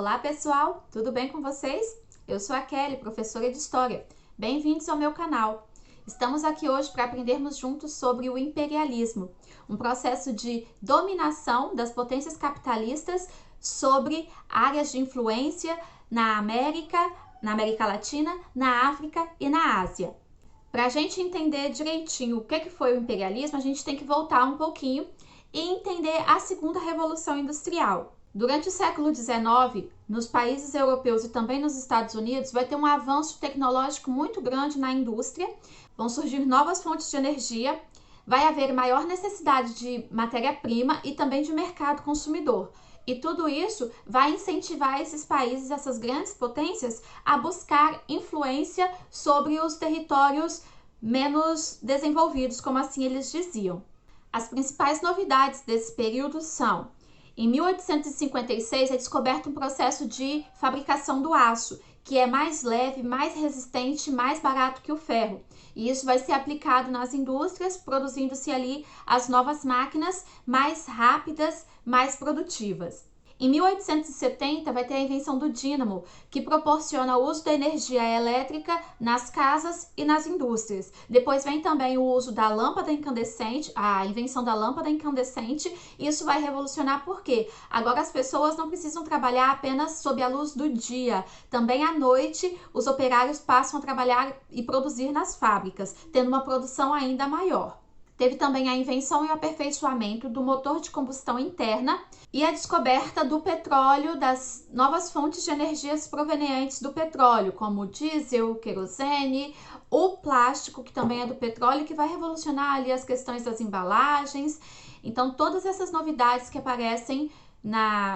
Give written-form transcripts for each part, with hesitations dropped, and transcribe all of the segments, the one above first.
Olá pessoal, tudo bem com vocês? Eu sou a Kelly, professora de História. Bem-vindos ao meu canal. Estamos aqui hoje para aprendermos juntos sobre o imperialismo, um processo de dominação das potências capitalistas sobre áreas de influência na América Latina, na África e na Ásia. Para a gente entender direitinho o que foi o imperialismo, a gente tem que voltar um pouquinho e entender a segunda revolução industrial. Durante o século XIX, nos países europeus e também nos Estados Unidos, vai ter um avanço tecnológico muito grande na indústria, vão surgir novas fontes de energia, vai haver maior necessidade de matéria-prima e também de mercado consumidor. E tudo isso vai incentivar esses países, essas grandes potências, a buscar influência sobre os territórios menos desenvolvidos, como assim eles diziam. As principais novidades desse período são: em 1856 é descoberto um processo de fabricação do aço, que é mais leve, mais resistente, mais barato que o ferro. E isso vai ser aplicado nas indústrias, produzindo-se ali as novas máquinas mais rápidas, mais produtivas. Em 1870 vai ter a invenção do dínamo, que proporciona o uso da energia elétrica nas casas e nas indústrias. Depois vem também o uso da lâmpada incandescente, a invenção da lâmpada incandescente. Isso vai revolucionar porque agora as pessoas não precisam trabalhar apenas sob a luz do dia. Também à noite os operários passam a trabalhar e produzir nas fábricas, tendo uma produção ainda maior. Teve também a invenção e o aperfeiçoamento do motor de combustão interna e a descoberta do petróleo, das novas fontes de energias provenientes do petróleo, como o diesel, o querosene, o plástico, que também é do petróleo, que vai revolucionar ali as questões das embalagens. Então, todas essas novidades que aparecem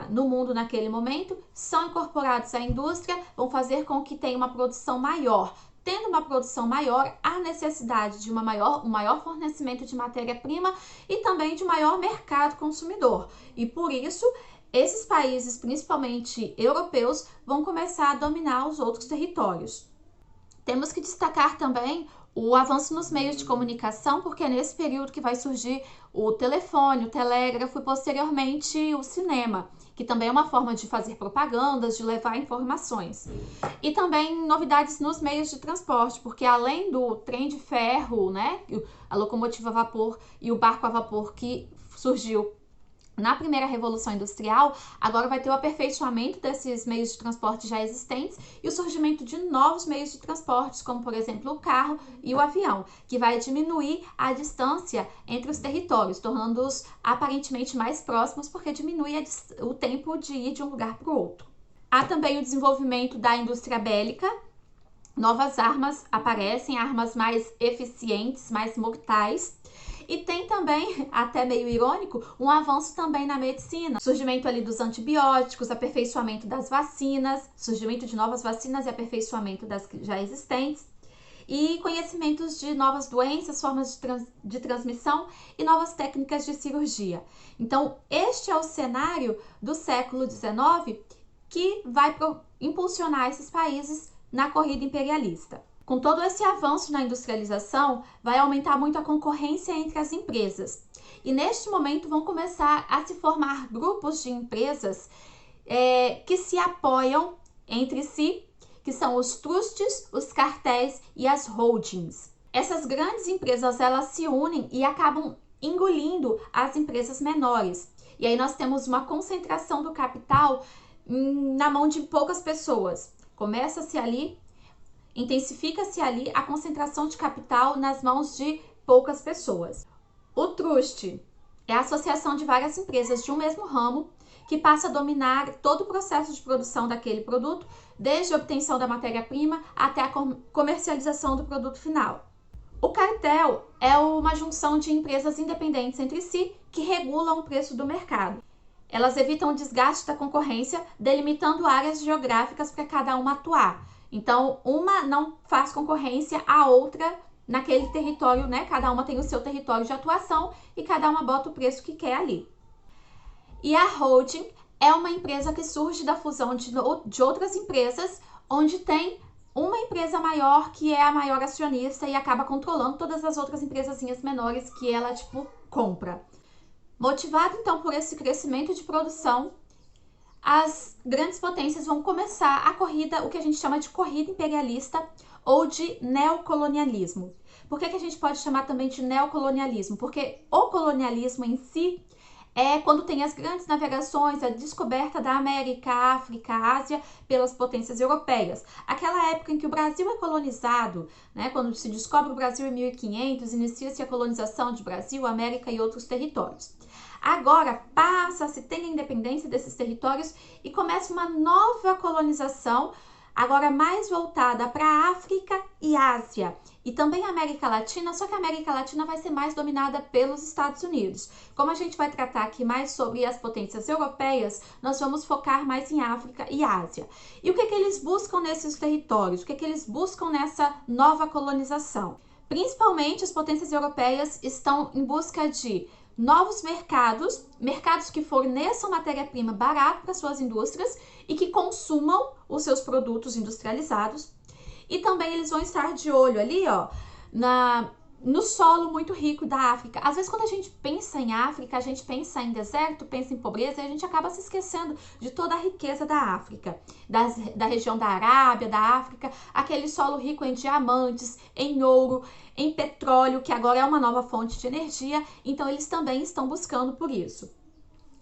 no mundo naquele momento são incorporadas à indústria, vão fazer com que tenha uma produção maior. Tendo uma produção maior, há necessidade de um maior fornecimento de matéria-prima e também de maior mercado consumidor. E por isso, esses países, principalmente europeus, vão começar a dominar os outros territórios. Temos que destacar também o avanço nos meios de comunicação, porque é nesse período que vai surgir o telefone, o telégrafo e posteriormente o cinema, que também é uma forma de fazer propagandas, de levar informações. E também novidades nos meios de transporte, porque além do trem de ferro, né, a locomotiva a vapor e o barco a vapor que surgiu na primeira Revolução Industrial, agora vai ter o aperfeiçoamento desses meios de transporte já existentes e o surgimento de novos meios de transporte, como por exemplo o carro e o avião, que vai diminuir a distância entre os territórios, tornando-os aparentemente mais próximos, porque diminui o tempo de ir de um lugar para o outro. Há também o desenvolvimento da indústria bélica, novas armas aparecem, armas mais eficientes, mais mortais. E tem também, até meio irônico, um avanço também na medicina. Surgimento ali dos antibióticos, aperfeiçoamento das vacinas, surgimento de novas vacinas e aperfeiçoamento das já existentes. E conhecimentos de novas doenças, formas de transmissão e novas técnicas de cirurgia. Então, este é o cenário do século XIX que vai impulsionar esses países na corrida imperialista. Com todo esse avanço na industrialização, vai aumentar muito a concorrência entre as empresas. E neste momento vão começar a se formar grupos de empresas que se apoiam entre si, que são os trusts, os cartéis e as holdings. Essas grandes empresas, elas se unem e acabam engolindo as empresas menores. E aí nós temos uma concentração do capital na mão de poucas pessoas. Começa-se ali, intensifica-se ali a concentração de capital nas mãos de poucas pessoas. O trust é a associação de várias empresas de um mesmo ramo que passa a dominar todo o processo de produção daquele produto, desde a obtenção da matéria-prima até a comercialização do produto final. O cartel é uma junção de empresas independentes entre si que regulam o preço do mercado. Elas evitam o desgaste da concorrência, delimitando áreas geográficas para cada uma atuar. Então, uma não faz concorrência à outra naquele território, né? Cada uma tem o seu território de atuação e cada uma bota o preço que quer ali. E a holding é uma empresa que surge da fusão de outras empresas, onde tem uma empresa maior que é a maior acionista e acaba controlando todas as outras empresazinhas menores que ela, compra. Motivado, então, por esse crescimento de produção, as grandes potências vão começar a corrida, o que a gente chama de corrida imperialista ou de neocolonialismo. Por que a gente pode chamar também de neocolonialismo? Porque o colonialismo em si é quando tem as grandes navegações, a descoberta da América, África, Ásia pelas potências europeias. Aquela época em que o Brasil é colonizado, né, quando se descobre o Brasil em 1500, inicia-se a colonização de Brasil, América e outros territórios. Agora passa-se, tem a independência desses territórios e começa uma nova colonização, agora mais voltada para a África e Ásia. E também a América Latina, só que a América Latina vai ser mais dominada pelos Estados Unidos. Como a gente vai tratar aqui mais sobre as potências europeias, nós vamos focar mais em África e Ásia. E o que eles buscam nesses territórios? O que eles buscam nessa nova colonização? Principalmente as potências europeias estão em busca de novos mercados, mercados que forneçam matéria-prima barata para suas indústrias e que consumam os seus produtos industrializados. E também eles vão estar de olho ali, ó, no solo muito rico da África. Às vezes, quando a gente pensa em África, a gente pensa em deserto, pensa em pobreza, e a gente acaba se esquecendo de toda a riqueza da África, da região da Arábia, da África, aquele solo rico em diamantes, em ouro, em petróleo, que agora é uma nova fonte de energia. Então, eles também estão buscando por isso.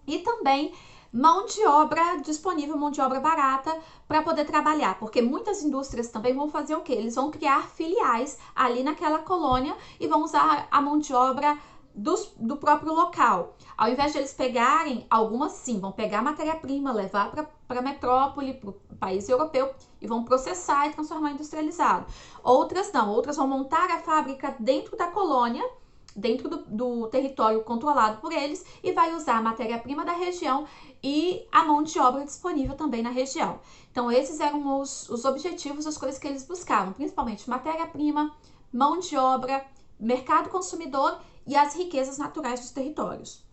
E também mão de obra disponível, mão de obra barata para poder trabalhar, porque muitas indústrias também vão fazer o quê? Eles vão criar filiais ali naquela colônia e vão usar a mão de obra do próprio local. Ao invés de eles pegarem, algumas sim, vão pegar a matéria-prima, levar para a metrópole, para o país europeu e vão processar e transformar em industrializado. Outras não, outras vão montar a fábrica dentro da colônia, dentro do território controlado por eles e vai usar a matéria-prima da região e a mão de obra disponível também na região. Então, esses eram os objetivos, as coisas que eles buscavam, principalmente matéria-prima, mão de obra, mercado consumidor e as riquezas naturais dos territórios.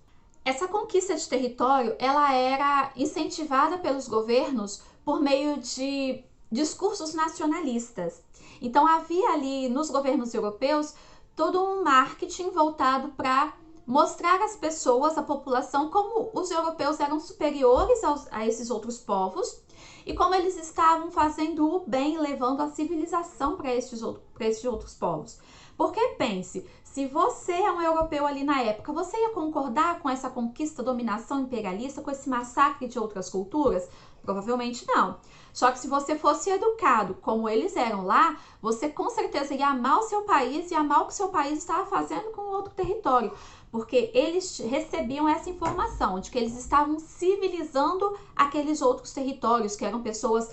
Essa conquista de território, ela era incentivada pelos governos por meio de discursos nacionalistas. Então, havia ali nos governos europeus todo um marketing voltado para mostrar às pessoas, à população, como os europeus eram superiores a esses outros povos e como eles estavam fazendo o bem, levando a civilização para esses outros povos. Porque pense, se você é um europeu ali na época, você ia concordar com essa conquista, dominação imperialista, com esse massacre de outras culturas? Provavelmente não. Só que se você fosse educado como eles eram lá, você com certeza ia amar o seu país e amar o que o seu país estava fazendo com o outro território. Porque eles recebiam essa informação de que eles estavam civilizando aqueles outros territórios, que eram pessoas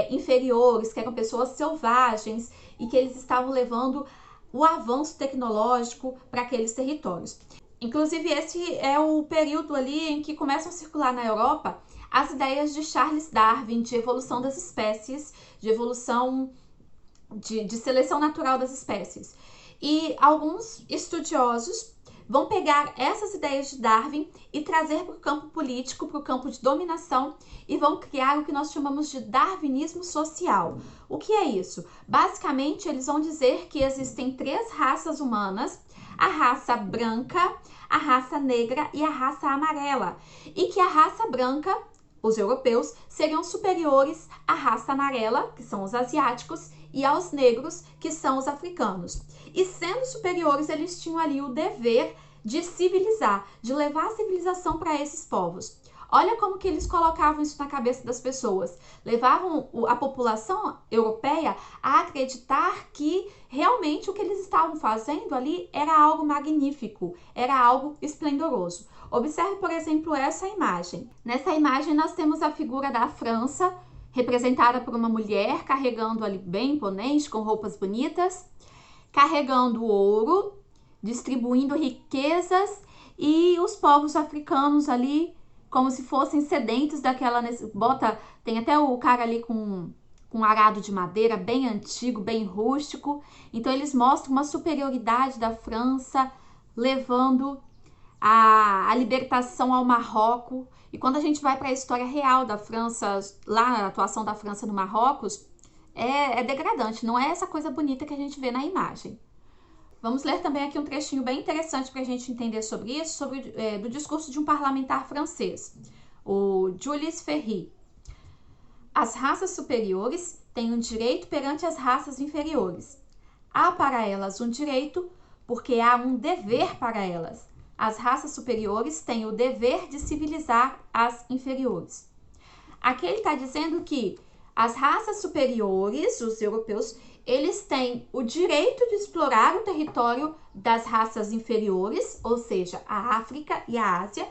inferiores, que eram pessoas selvagens e que eles estavam levando o avanço tecnológico para aqueles territórios. Inclusive, esse é o período ali em que começam a circular na Europa as ideias de Charles Darwin, de evolução das espécies, de evolução, de seleção natural das espécies. E alguns estudiosos vão pegar essas ideias de Darwin e trazer para o campo político, para o campo de dominação, e vão criar o que nós chamamos de darwinismo social. O que é isso? Basicamente, eles vão dizer que existem 3 raças humanas: a raça branca, a raça negra e a raça amarela. E que a raça branca, os europeus, seriam superiores à raça amarela, que são os asiáticos, e aos negros, que são os africanos. E sendo superiores, eles tinham ali o dever de civilizar, de levar a civilização para esses povos. Olha como que eles colocavam isso na cabeça das pessoas. Levavam a população europeia a acreditar que realmente o que eles estavam fazendo ali era algo magnífico, era algo esplendoroso. Observe, por exemplo, essa imagem. Nessa imagem nós temos a figura da França, representada por uma mulher carregando ali bem imponente, com roupas bonitas, carregando ouro, distribuindo riquezas, e os povos africanos ali como se fossem sedentos daquela... Tem até o cara ali com um arado de madeira bem antigo, bem rústico. Então eles mostram uma superioridade da França, levando a libertação ao Marrocos. E quando a gente vai para a história real da França, lá na atuação da França no Marrocos, é degradante, não é essa coisa bonita que a gente vê na imagem. Vamos ler também aqui um trechinho bem interessante para a gente entender sobre isso, do discurso de um parlamentar francês. o Jules Ferry. As raças superiores têm um direito perante as raças inferiores. Há para elas um direito porque há um dever para elas. As raças superiores têm o dever de civilizar as inferiores. Aqui ele está dizendo que as raças superiores, os europeus, eles têm o direito de explorar o território das raças inferiores, ou seja, a África e a Ásia,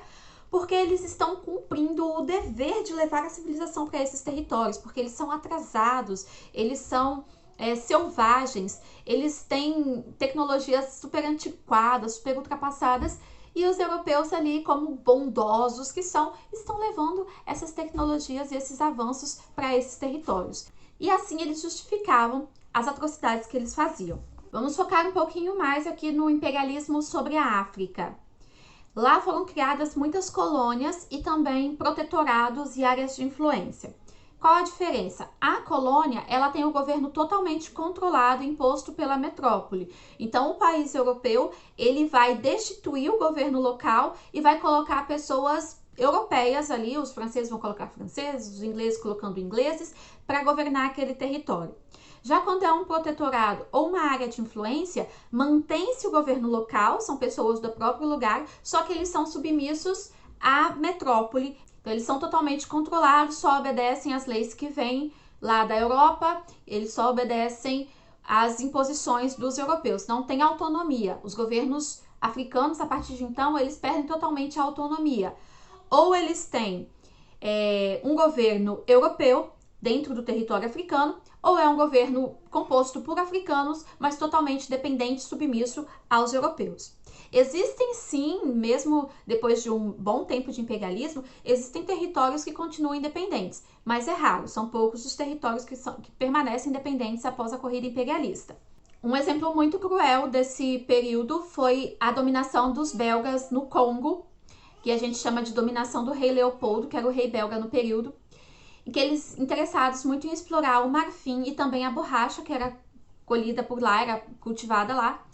porque eles estão cumprindo o dever de levar a civilização para esses territórios, porque eles são atrasados, eles são selvagens, eles têm tecnologias super antiquadas, super ultrapassadas, e os europeus ali, como bondosos que são, estão levando essas tecnologias e esses avanços para esses territórios. E assim eles justificavam as atrocidades que eles faziam. Vamos focar um pouquinho mais aqui no imperialismo sobre a África. Lá foram criadas muitas colônias e também protetorados e áreas de influência. Qual a diferença? A colônia, ela tem o governo totalmente controlado e imposto pela metrópole. Então, o país europeu, ele vai destituir o governo local e vai colocar pessoas europeias ali, os franceses vão colocar franceses, os ingleses colocando ingleses, para governar aquele território. Já quando é um protetorado ou uma área de influência, mantém-se o governo local, são pessoas do próprio lugar, só que eles são submissos à metrópole. Então, eles são totalmente controlados, só obedecem às leis que vêm lá da Europa, eles só obedecem às imposições dos europeus, não tem autonomia. Os governos africanos, a partir de então, eles perdem totalmente a autonomia. Ou eles têm um governo europeu dentro do território africano, ou é um governo composto por africanos, mas totalmente dependente, submisso aos europeus. Existem sim, mesmo depois de um bom tempo de imperialismo, existem territórios que continuam independentes, mas é raro, são poucos os territórios que permanecem independentes após a corrida imperialista. Um exemplo muito cruel desse período foi a dominação dos belgas no Congo, que a gente chama de dominação do rei Leopoldo, que era o rei belga no período, em que eles, interessados muito em explorar o marfim e também a borracha, que era colhida por lá, era cultivada lá,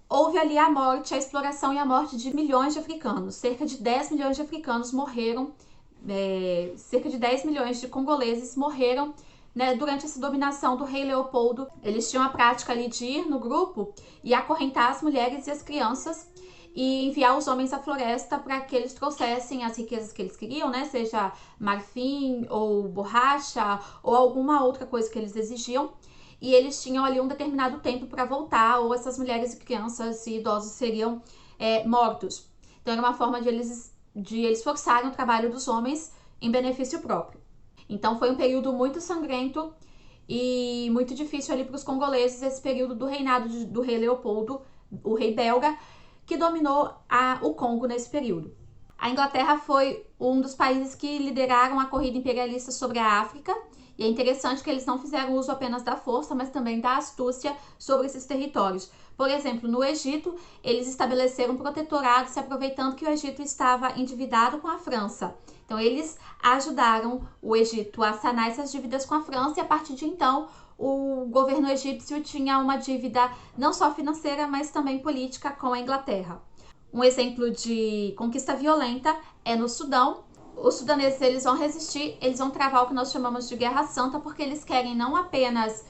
houve ali a morte, a exploração e a morte de milhões de africanos. Cerca de 10 milhões de africanos morreram, cerca de 10 milhões de congoleses morreram, né, durante essa dominação do rei Leopoldo. Eles tinham a prática ali de ir no grupo e acorrentar as mulheres e as crianças e enviar os homens à floresta para que eles trouxessem as riquezas que eles queriam, né? Seja marfim ou borracha ou alguma outra coisa que eles exigiam. E eles tinham ali um determinado tempo para voltar, ou essas mulheres e crianças e idosos seriam mortos. Então era uma forma de eles forçarem o trabalho dos homens em benefício próprio. Então foi um período muito sangrento e muito difícil ali para os congoleses, esse período do reinado do rei Leopoldo, o rei belga, que dominou o Congo nesse período. A Inglaterra foi um dos países que lideraram a corrida imperialista sobre a África, e é interessante que eles não fizeram uso apenas da força, mas também da astúcia sobre esses territórios. Por exemplo, no Egito, eles estabeleceram um protetorado, se aproveitando que o Egito estava endividado com a França. Então, eles ajudaram o Egito a sanar essas dívidas com a França, e a partir de então, o governo egípcio tinha uma dívida não só financeira, mas também política com a Inglaterra. Um exemplo de conquista violenta é no Sudão. Os sudaneses, eles vão resistir, eles vão travar o que nós chamamos de Guerra Santa, porque eles querem não apenas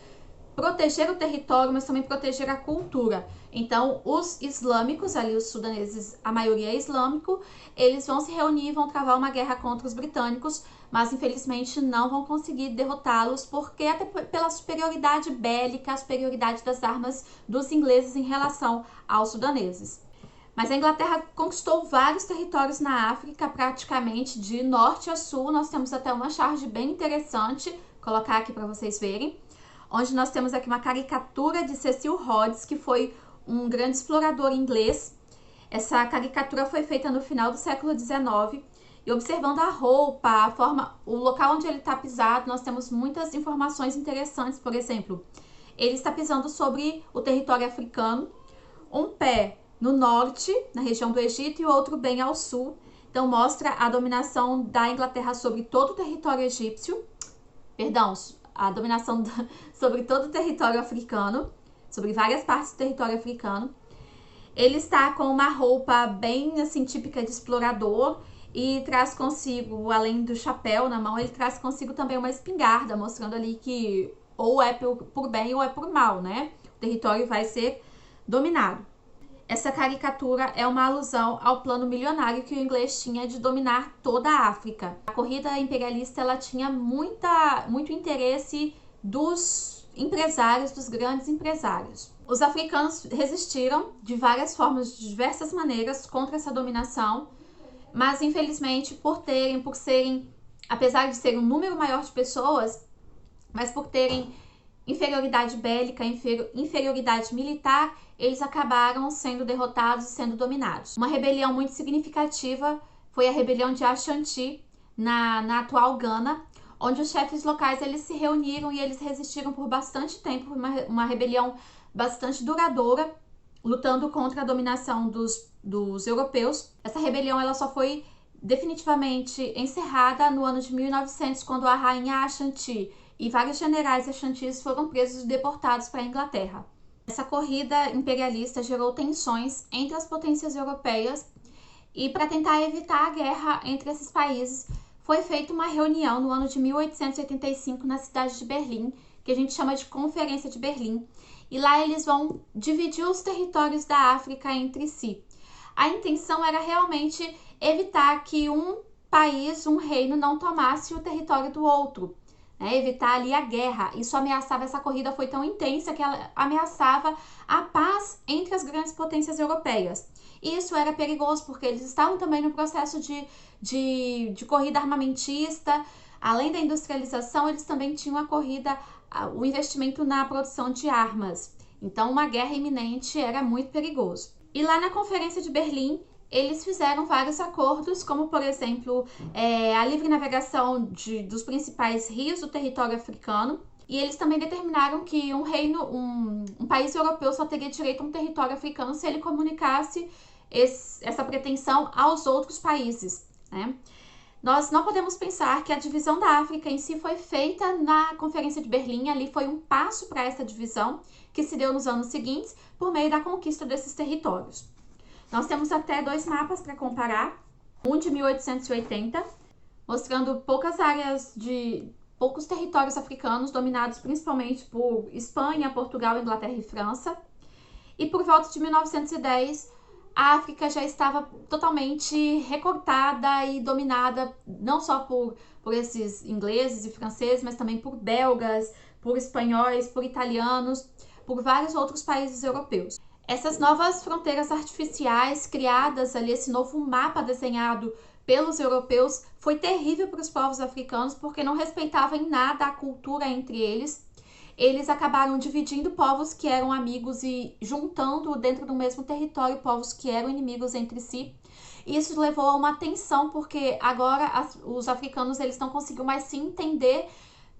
proteger o território, mas também proteger a cultura. Então, os islâmicos, ali os sudaneses, a maioria é islâmico, eles vão se reunir e vão travar uma guerra contra os britânicos, mas infelizmente não vão conseguir derrotá-los, porque até pela superioridade bélica, a superioridade das armas dos ingleses em relação aos sudaneses. Mas a Inglaterra conquistou vários territórios na África, praticamente de norte a sul. Nós temos até uma charge bem interessante, vou colocar aqui para vocês verem, onde nós temos aqui uma caricatura de Cecil Rhodes, que foi um grande explorador inglês. Essa caricatura foi feita no final do século XIX, e observando a roupa, a forma, o local onde ele está pisado, nós temos muitas informações interessantes. Por exemplo, ele está pisando sobre o território africano, um pé no norte, na região do Egito, e o outro bem ao sul. Então, mostra a dominação da Inglaterra sobre todo o território egípcio, a dominação sobre todo o território africano, sobre várias partes do território africano. Ele está com uma roupa bem, assim, típica de explorador. e traz consigo, além do chapéu na mão, ele traz consigo também uma espingarda, mostrando ali que ou é por bem ou é por mal, né? O território vai ser dominado. Essa caricatura é uma alusão ao plano milionário que o inglês tinha de dominar toda a África. A corrida imperialista ela tinha muito interesse dos empresários, dos grandes empresários. Os africanos resistiram de várias formas, de diversas maneiras, contra essa dominação, mas infelizmente por serem, apesar de ser um número maior de pessoas, mas por terem inferioridade bélica, inferioridade militar, eles acabaram sendo derrotados e sendo dominados. Uma rebelião muito significativa foi a rebelião de Ashanti, na atual Gana, onde os chefes locais eles se reuniram e eles resistiram por bastante tempo, uma rebelião bastante duradoura, lutando contra a dominação dos europeus. Essa rebelião ela só foi definitivamente encerrada no ano de 1900, quando a rainha Ashanti e vários generais Ashantis foram presos e deportados para a Inglaterra. Essa corrida imperialista gerou tensões entre as potências europeias e, para tentar evitar a guerra entre esses países, foi feita uma reunião no ano de 1885 na cidade de Berlim, que a gente chama de Conferência de Berlim, e lá eles vão dividir os territórios da África entre si. A intenção era realmente evitar que um país, um reino, não tomasse o território do outro, né? Evitar ali a guerra. Isso ameaçava, essa corrida foi tão intensa que ela ameaçava a paz entre as grandes potências europeias. E isso era perigoso, porque eles estavam também no processo de corrida armamentista. Além da industrialização, eles também tinham o investimento na produção de armas. Então, uma guerra iminente era muito perigoso. E lá na Conferência de Berlim, eles fizeram vários acordos, como, por exemplo, a livre navegação dos principais rios do território africano. E eles também determinaram que um país europeu só teria direito a um território africano se ele comunicasse essa pretensão aos outros países, né? Nós não podemos pensar que a divisão da África em si foi feita na Conferência de Berlim. Ali foi um passo para essa divisão, que se deu nos anos seguintes por meio da conquista desses territórios. Nós temos até 2 mapas para comparar, um de 1880, mostrando poucos territórios africanos, dominados principalmente por Espanha, Portugal, Inglaterra e França. E por volta de 1910, a África já estava totalmente recortada e dominada, não só por esses ingleses e franceses, mas também por belgas, por espanhóis, por italianos, por vários outros países europeus. Essas novas fronteiras artificiais criadas ali, esse novo mapa desenhado pelos europeus, foi terrível para os povos africanos, porque não respeitava em nada a cultura entre eles. Eles acabaram dividindo povos que eram amigos e juntando dentro do mesmo território povos que eram inimigos entre si. Isso levou a uma tensão, porque agora os africanos eles não conseguiam mais se entender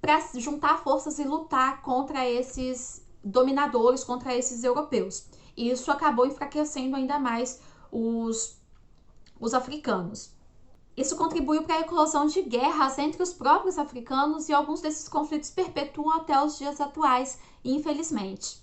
para juntar forças e lutar contra esses dominadores, contra esses europeus. E isso acabou enfraquecendo ainda mais os africanos. Isso contribuiu para a eclosão de guerras entre os próprios africanos e alguns desses conflitos perpetuam até os dias atuais, infelizmente.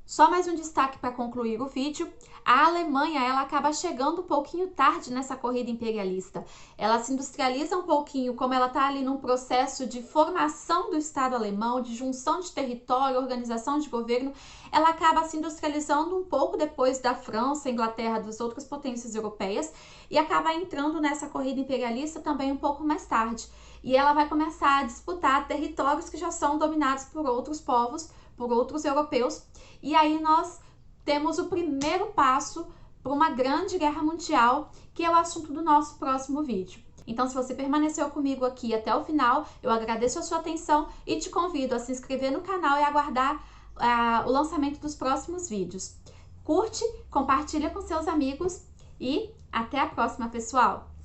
Só mais um destaque para concluir o vídeo. A Alemanha ela acaba chegando um pouquinho tarde nessa corrida imperialista. Ela se industrializa um pouquinho, como ela está ali num processo de formação do Estado alemão, de junção de território, organização de governo. Ela acaba se industrializando um pouco depois da França, Inglaterra, das outras potências europeias, e acaba entrando nessa corrida imperialista também um pouco mais tarde. E ela vai começar a disputar territórios que já são dominados por outros povos, por outros europeus. E aí nós temos o primeiro passo para uma grande guerra mundial, que é o assunto do nosso próximo vídeo. Então, se você permaneceu comigo aqui até o final, eu agradeço a sua atenção e te convido a se inscrever no canal e aguardar o lançamento dos próximos vídeos. Curte, compartilha com seus amigos e até a próxima, pessoal!